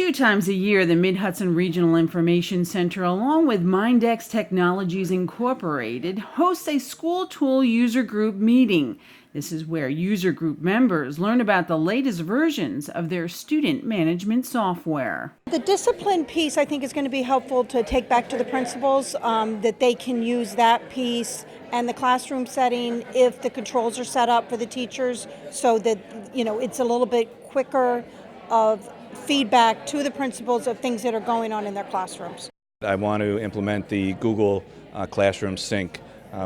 2 times a year, the Mid-Hudson Regional Information Center, along with Mindex Technologies Incorporated, hosts a Schooltool user group meeting. This is where user group members learn about the latest versions of their student management software. The discipline piece, I think, is going to be helpful to take back to the principals, that they can use that piece and the classroom setting if the controls are set up for the teachers so that, it's a little bit quicker of feedback to the principals of things that are going on in their classrooms. I want to implement the Google Classroom Sync,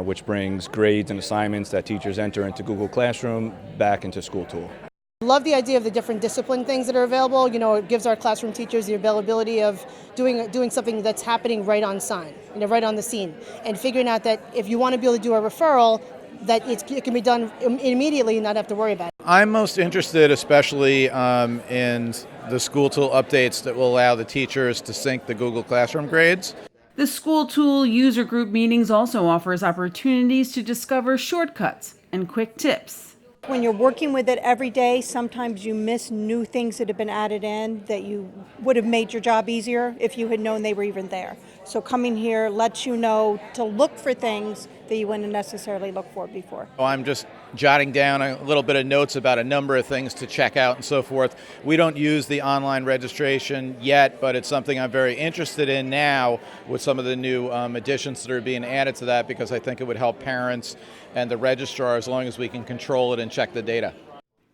which brings grades and assignments that teachers enter into Google Classroom back into Schooltool. Love the idea of the different discipline things that are available. It gives our classroom teachers the availability of doing something that's happening right on sign, right on the scene, and figuring out that if you want to be able to do a referral, that it can be done immediately and not have to worry about it. I'm most interested especially in the Schooltool updates that will allow the teachers to sync the Google Classroom grades. The Schooltool user group meetings also offers opportunities to discover shortcuts and quick tips. When you're working with it every day, sometimes you miss new things that have been added in that you would have made your job easier if you had known they were even there. So coming here lets you know to look for things that you wouldn't necessarily look for before. I'm just jotting down a little bit of notes about a number of things to check out and so forth. We don't use the online registration yet, but it's something I'm very interested in now with some of the new additions that are being added to that, because I think it would help parents and the registrar as long as we can control it and check the data.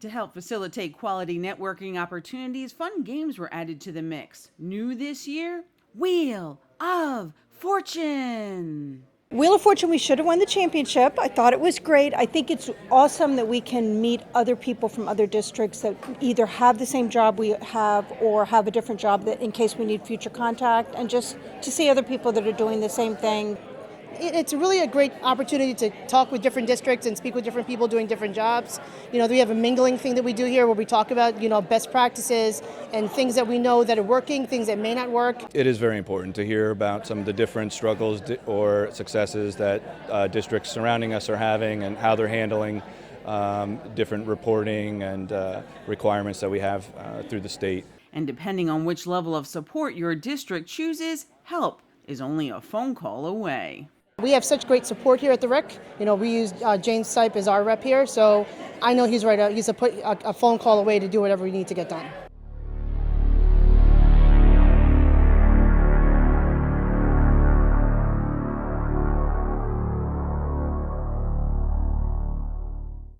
To help facilitate quality networking opportunities, fun games were added to the mix. New this year, Wheel of Fortune. Wheel of Fortune, we should have won the championship. I thought it was great. I think it's awesome that we can meet other people from other districts that either have the same job we have or have a different job, that in case we need future contact, and just to see other people that are doing the same thing. It's really a great opportunity to talk with different districts and speak with different people doing different jobs. We have a mingling thing that we do here where we talk about, best practices and things that we know that are working, things that may not work. It is very important to hear about some of the different struggles or successes that districts surrounding us are having and how they're handling different reporting and requirements that we have through the state. And depending on which level of support your district chooses, help is only a phone call away. We have such great support here at the RIC. We use James Sipe as our rep here, so I know he's right. He's a phone call away to do whatever we need to get done.